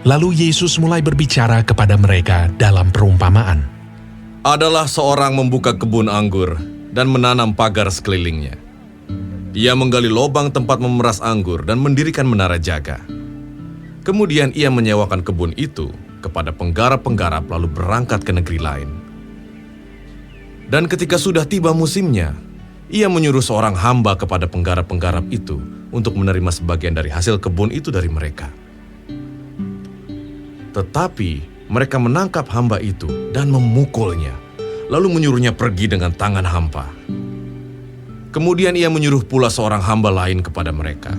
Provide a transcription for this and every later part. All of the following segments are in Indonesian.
Lalu Yesus mulai berbicara kepada mereka dalam perumpamaan. Adalah seorang membuka kebun anggur dan menanam pagar sekelilingnya. Ia menggali lubang tempat memeras anggur dan mendirikan menara jaga. Kemudian ia menyewakan kebun itu kepada penggarap-penggarap lalu berangkat ke negeri lain. Dan ketika sudah tiba musimnya, ia menyuruh seorang hamba kepada penggarap-penggarap itu untuk menerima sebagian dari hasil kebun itu dari mereka. Tetapi mereka menangkap hamba itu dan memukulnya, lalu menyuruhnya pergi dengan tangan hampa. Kemudian ia menyuruh pula seorang hamba lain kepada mereka.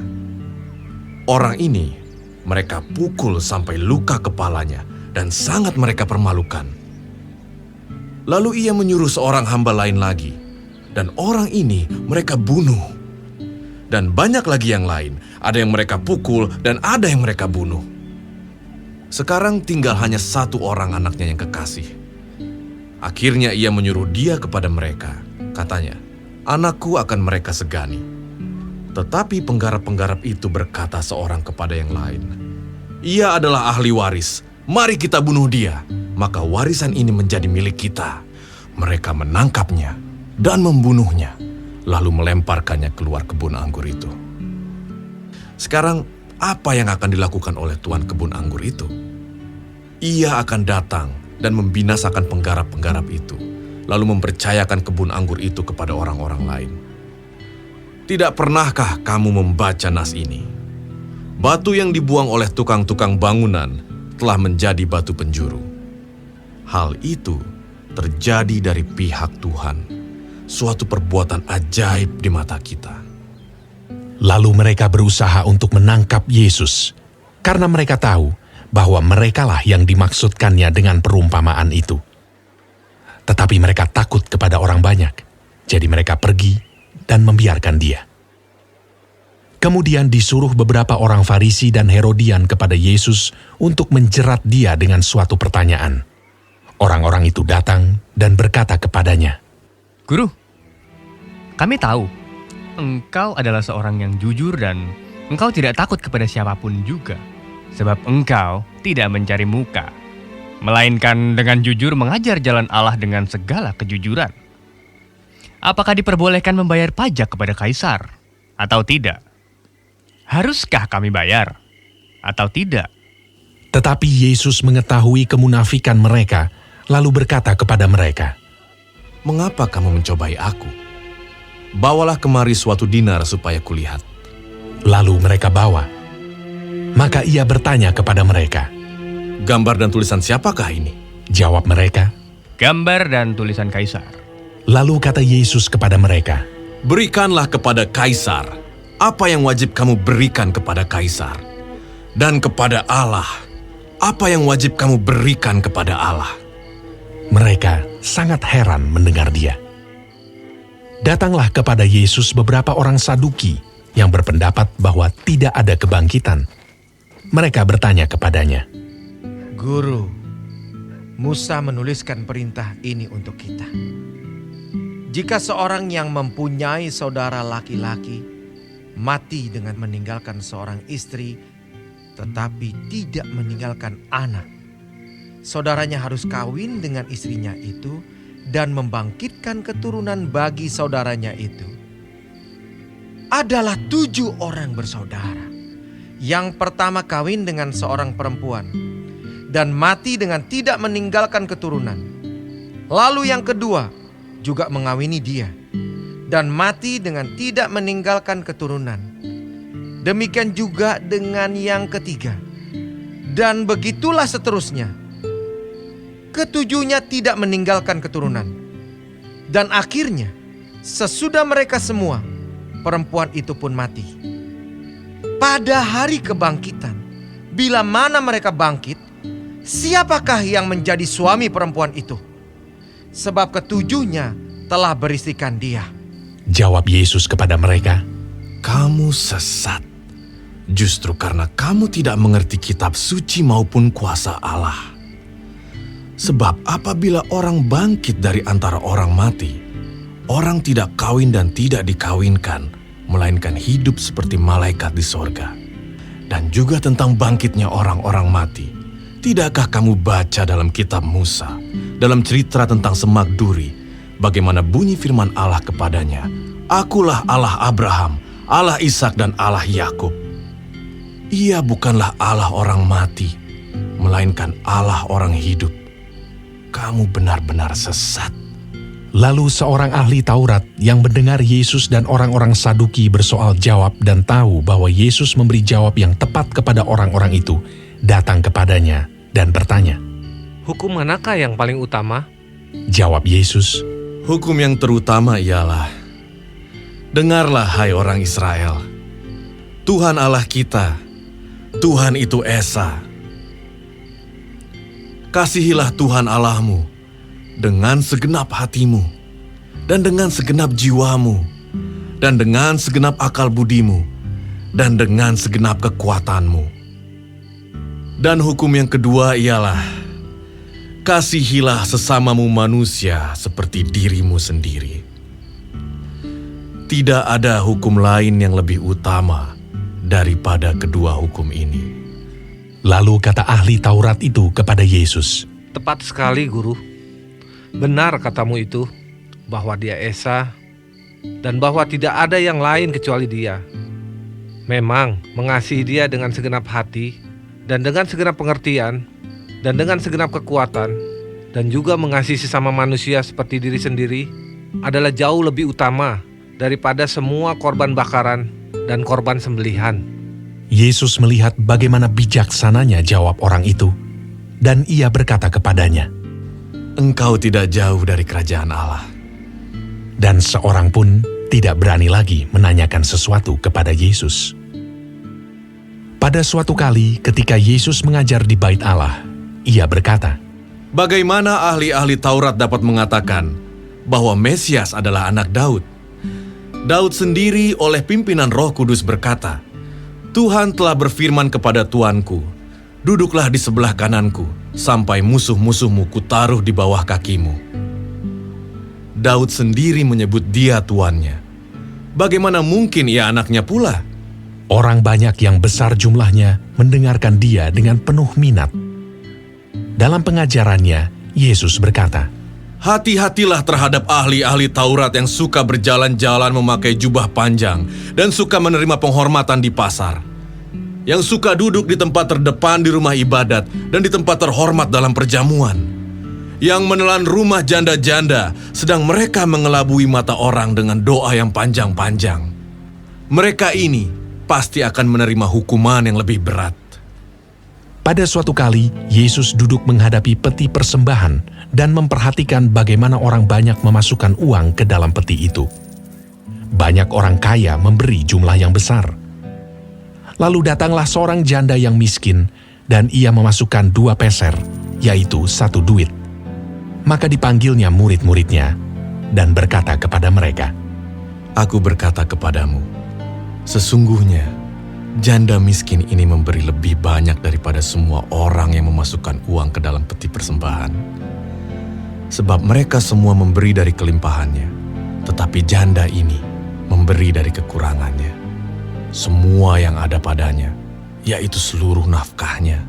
Orang ini mereka pukul sampai luka kepalanya dan sangat mereka permalukan. Lalu ia menyuruh seorang hamba lain lagi, dan orang ini mereka bunuh. Dan banyak lagi yang lain, ada yang mereka pukul dan ada yang mereka bunuh. Sekarang tinggal hanya satu orang anaknya yang kekasih. Akhirnya ia menyuruh dia kepada mereka. Katanya, "Anakku akan mereka segani." Tetapi penggarap-penggarap itu berkata seorang kepada yang lain, "Ia adalah ahli waris. Mari kita bunuh dia, maka warisan ini menjadi milik kita." Mereka menangkapnya dan membunuhnya, lalu melemparkannya keluar kebun anggur itu. Sekarang, apa yang akan dilakukan oleh tuan kebun anggur itu? Ia akan datang dan membinasakan penggarap-penggarap itu, lalu mempercayakan kebun anggur itu kepada orang-orang lain. Tidak pernahkah kamu membaca nas ini? Batu yang dibuang oleh tukang-tukang bangunan telah menjadi batu penjuru. Hal itu terjadi dari pihak Tuhan, suatu perbuatan ajaib di mata kita. Lalu mereka berusaha untuk menangkap Yesus, karena mereka tahu bahwa merekalah yang dimaksudkannya dengan perumpamaan itu. Tetapi mereka takut kepada orang banyak, jadi mereka pergi dan membiarkan dia. Kemudian disuruh beberapa orang Farisi dan Herodian kepada Yesus untuk menjerat dia dengan suatu pertanyaan. Orang-orang itu datang dan berkata kepadanya, "Guru, kami tahu Engkau adalah seorang yang jujur dan Engkau tidak takut kepada siapapun juga, sebab Engkau tidak mencari muka, melainkan dengan jujur mengajar jalan Allah dengan segala kejujuran. Apakah diperbolehkan membayar pajak kepada Kaisar atau tidak? Haruskah kami bayar atau tidak?" Tetapi Yesus mengetahui kemunafikan mereka, lalu berkata kepada mereka, "Mengapa kamu mencobai aku? Bawalah kemari suatu dinar supaya kulihat." Lalu mereka bawa. Maka ia bertanya kepada mereka, "Gambar dan tulisan siapakah ini?" Jawab mereka. "Gambar dan tulisan Kaisar." Lalu kata Yesus kepada mereka, "Berikanlah kepada Kaisar apa yang wajib kamu berikan kepada Kaisar, dan kepada Allah apa yang wajib kamu berikan kepada Allah." Mereka sangat heran mendengar dia. Datanglah kepada Yesus beberapa orang Saduki yang berpendapat bahwa tidak ada kebangkitan. Mereka bertanya kepadanya, "Guru, Musa menuliskan perintah ini untuk kita. Jika seorang yang mempunyai saudara laki-laki mati dengan meninggalkan seorang istri, tetapi tidak meninggalkan anak, saudaranya harus kawin dengan istrinya itu dan membangkitkan keturunan bagi saudaranya itu. Adalah 7 orang bersaudara. Yang pertama kawin dengan seorang perempuan dan mati dengan tidak meninggalkan keturunan. Lalu yang kedua juga mengawini dia dan mati dengan tidak meninggalkan keturunan. Demikian juga dengan yang ketiga. Dan begitulah seterusnya. Ketujuhnya tidak meninggalkan keturunan. Dan akhirnya, sesudah mereka semua, perempuan itu pun mati. Pada hari kebangkitan, bila mana mereka bangkit, siapakah yang menjadi suami perempuan itu? Sebab ketujuhnya telah beristrikan dia." Jawab Yesus kepada mereka, "Kamu sesat, justru karena kamu tidak mengerti kitab suci maupun kuasa Allah. Sebab apabila orang bangkit dari antara orang mati, orang tidak kawin dan tidak dikawinkan, melainkan hidup seperti malaikat di sorga. Dan juga tentang bangkitnya orang-orang mati, Tidakkah kamu baca dalam kitab Musa, dalam cerita tentang semak duri, bagaimana bunyi firman Allah kepadanya, Akulah Allah Abraham, Allah Ishak dan Allah Yakub. Ia bukanlah Allah orang mati, melainkan Allah orang hidup. Kamu benar-benar sesat. Lalu seorang ahli Taurat yang mendengar Yesus dan orang-orang Saduki bersoal jawab dan tahu bahwa Yesus memberi jawab yang tepat kepada orang-orang itu, datang kepadanya dan bertanya, Hukum manakah yang paling utama? Jawab Yesus, Hukum yang terutama ialah, dengarlah hai orang Israel, Tuhan Allah kita, Tuhan itu Esa. Kasihilah Tuhan Allahmu dengan segenap hatimu, dan dengan segenap jiwamu, dan dengan segenap akal budimu, dan dengan segenap kekuatanmu. Dan hukum yang kedua ialah, kasihilah sesamamu manusia seperti dirimu sendiri. Tidak ada hukum lain yang lebih utama daripada kedua hukum ini. Lalu kata ahli Taurat itu kepada Yesus, Tepat sekali, Guru. Benar katamu itu, bahwa dia Esa, dan bahwa tidak ada yang lain kecuali dia. Memang mengasihi dia dengan segenap hati, dan dengan segenap pengertian, dan dengan segenap kekuatan, dan juga mengasihi sesama manusia seperti diri sendiri, adalah jauh lebih utama daripada semua korban bakaran dan korban sembelihan. Yesus melihat bagaimana bijaksananya jawab orang itu, dan ia berkata kepadanya, Engkau tidak jauh dari kerajaan Allah. dan seorang pun tidak berani lagi menanyakan sesuatu kepada Yesus. Pada suatu kali ketika Yesus mengajar di bait Allah, ia berkata, Bagaimana ahli-ahli Taurat dapat mengatakan bahwa Mesias adalah anak Daud? Daud sendiri oleh pimpinan Roh Kudus berkata, Tuhan telah berfirman kepada Tuanku, duduklah di sebelah kananku, sampai musuh-musuhmu kutaruh di bawah kakimu. Daud sendiri menyebut dia tuannya. Bagaimana mungkin ia anaknya pula? orang banyak yang besar jumlahnya mendengarkan dia dengan penuh minat. Dalam pengajarannya, Yesus berkata, Hati-hatilah terhadap ahli-ahli Taurat yang suka berjalan-jalan memakai jubah panjang dan suka menerima penghormatan di pasar, yang suka duduk di tempat terdepan di rumah ibadat dan di tempat terhormat dalam perjamuan, yang menelan rumah janda-janda sedang mereka mengelabui mata orang dengan doa yang panjang-panjang. Mereka ini pasti akan menerima hukuman yang lebih berat. pada suatu kali, Yesus duduk menghadapi peti persembahan dan memperhatikan bagaimana orang banyak memasukkan uang ke dalam peti itu. Banyak orang kaya memberi jumlah yang besar. Lalu datanglah seorang janda yang miskin, dan ia memasukkan 2 peser, yaitu 1 duit. Maka dipanggilnya murid-muridnya, dan berkata kepada mereka, Aku berkata kepadamu, sesungguhnya janda miskin ini memberi lebih banyak daripada semua orang yang memasukkan uang ke dalam peti persembahan. Sebab mereka semua memberi dari kelimpahannya, tetapi janda ini memberi dari kekurangannya. Semua yang ada padanya, yaitu seluruh nafkahnya,